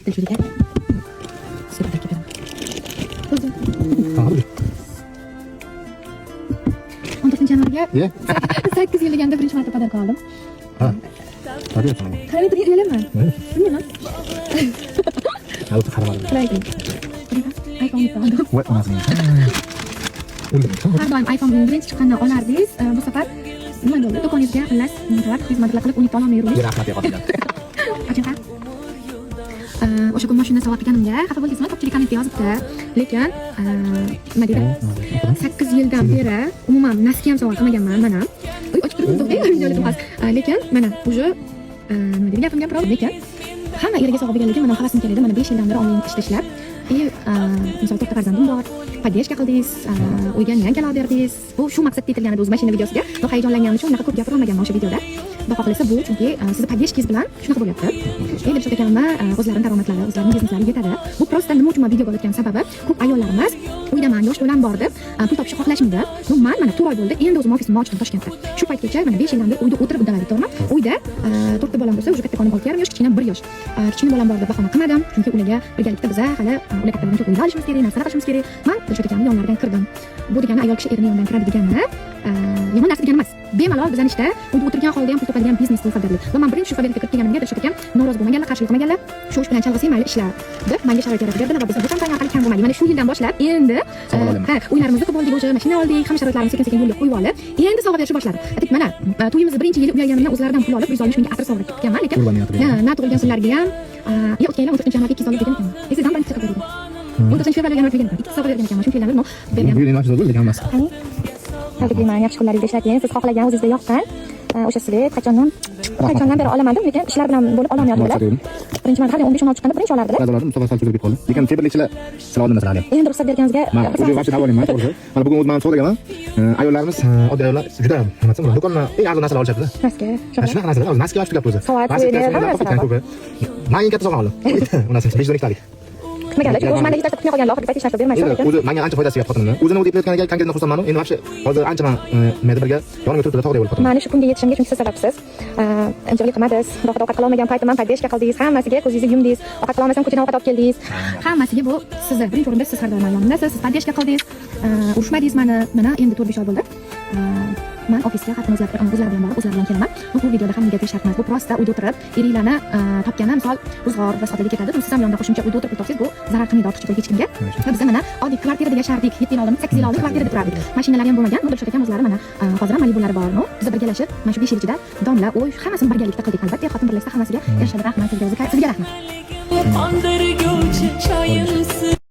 Dilshuda aka. Sizga taklif beraman. O'zi. 14-yanvarga 8 yilliganda birinchi marta pодарка oldim. Ha. Tabiat sana. Qarang, turganman. Bilmayman. Albatta qaramadim. Like. iPhone oldim. Voy onasini. Har doim iPhone birinchi chiqqandan olardingiz. Bu safar nima bo'ldi? Do'koningizga xullas xizmatlar qilib unutib olmay yuribmiz. Rahmat yo'qotgan. Ajoyib. O'sha kun mashina sotganimga xafa bo'ldingizmi? Ko'pchilik kommentga yozibdi. Lekin nima deydi? 8 yildan beri umuman naski ham savol qilmaganman mana. Ochib turib videolar emas. Lekin mana уже nima deydi? Gapimga biroz lekin hamma eriga sog'ib berganligi mana havasim keladi. Mana 5 yildan beri onlayn ishda ishlab. Misol to'rtta farzandim bor. Поддержка qildingiz, uyga yangilar berdingiz. Bu shu maqsadda aytilgan edi o'z mashina videosiga. Men hayajonlanganim uchun unaqa ko'p gapira olmaganman o'sha videoda. Xudo xohlasa bu chunki sizni поддержкangiz bilan shunaqa bo'lyapti. Endi shu ekanman, o'zlarining daromadlari, o'zlarining bizneslari yetadi. Bu просто nima uchun men videoga olayotgan sababi, ko'p ayollarimiz uydaman, yosh bolam bor deb pul topishni xohlashmadi. Men mana 4 oy bo'ldi, endi o'zim ofisimni ochdim Toshkentda. Shu paytgacha mana 5 yildan beri uyda o'tirib uddaladik, to'g'rimi? Uyda 4 ta bolam bo'lsa, o'sha katta qo'nim 6,5 yosh, kichkina 1 yosh. Kichkina bolam bor deb bahona qilmadim, chunki ularga birgalikda biz hali ular katta bo'lguncha uyda olishimiz kerak, narsalar qilishimiz kerak. Men o'sha ekanni yonlaridan kirdim. Bu degani ayol kishi erining yonidan kiradi degani yomon narsa degani emas. Bemalol bizning ishda uyda o'tirgan holda ham pul topadigan biznes bu fabrlik. Va men birinchi shu fabrikka kirib kelganimga Dilshod akam norozi bo'lmaganlar, qarshilik qilmaganlar. Shu ish bilan chalg'isa mayli ishlar deb menga sharoit yaratib berdilar va biz bu kompaniya orqali kam bo'lmaydi. Mana shu yildan boshlab endi uylarimizni qilib oldik, o'sha mashina oldik, ham sharoitlarimizni sekin-sekin yo'lga qo'yib olib, endi sovg'a berishni boshladi. Aytdik mana to'yimizni birinchi yili uyalganimdan o'zlaridan pul olib 160 mingga atir sovg'a ketganman, lekin na tug'ilgan kunlarga ham o'tganlar 14-yanvarga 2 olib degan ekanman. Esidan birinchi chiqib berdim. 14-yanvarga yanvar degan ekan. 2 sovg'a bergan ekanman. Shuncha yillar bergan. Bu yilning ochildi degan emas. Tabriklayman, yaxshi kunlaringizda ishlating. Siz xohlagan o'zingizga yoqqan o'sha silet qachondan beri olamadim, lekin ishlar bilan bo'lib olmayaptilar. Birinchi marta 15-16 chiqqanda birinchi olardilar. Ba'zilarni Mustafa sal cho'zib qoldi. Lekin tebrlikchilar sira oldim masalan. Endi ruxsat berganingizga men o'zi vaqt davolayman, to'g'ri. Mana bugun o'zim so'ragaman. Ayollarimiz, oddiy ayollar juda nima desam, do'kondan eng arzon narsalar olishadi. Maska. Shunaqa narsalar, hozir maska olib chiqyapti o'zi. Men eng katta sovg'a oldim. Unasi 5 dollar. Kutmaganlar, chunki o'sha mandagi tasdiq qilmaganlar oxirgi payt hech narsa bermaysiz lekin. O'zi menga ancha foydasi yo'q xotinimni. O'zini deb aytganiga konkretno xursandman. Endi vaqti hozir ancha men nima birga yonimga turibdi, tog'day bo'lib qoldim. Mana shu kunga yetishimga chunki siz sababsiz. Anchalik qilmadingiz. Ovqat qila olmagan paytimdan поддержка qildingiz, hammasiga ko'zingizni yumdingiz. Ovqat qila olmasam ko'chadan ovqat olib keldingiz. Hammasiga bu sizni birinchi o'rinda siz har doim yonimdasiz, siz поддержка qildingiz. Urushmadingiz meni. Mana endi 4-5 oy bo'ldi. Men ofisga xatni o'zlari bilan borib, o'zlari bilan kelaman. Bu videoda ham negativ shart emas. Bu prosta uyda o'tirib, eringlarni topgandan misol ro'zg'or va sodalik ketadi. Siz ham yonda qo'shimcha uyda o'tirib pul topsangiz, bu zarar qilmaydi ortiqcha pul hech kimga. Va biz mana oddiy kvartirada yashardik. 7 yil oldin, 8 yil oldin kvartirada turardik. Mashinalar ham bo'lmagan. Dilshod akam o'zlari mana hozir ham Malibulari bor. Biz birgalashib, mana shu 5 yil ichida domla, o'y, hammasini birgalikda qildik albatta. Xotin birlashsa hammasiga yarashadi. Rahmat sizga, o'ziga rahmat.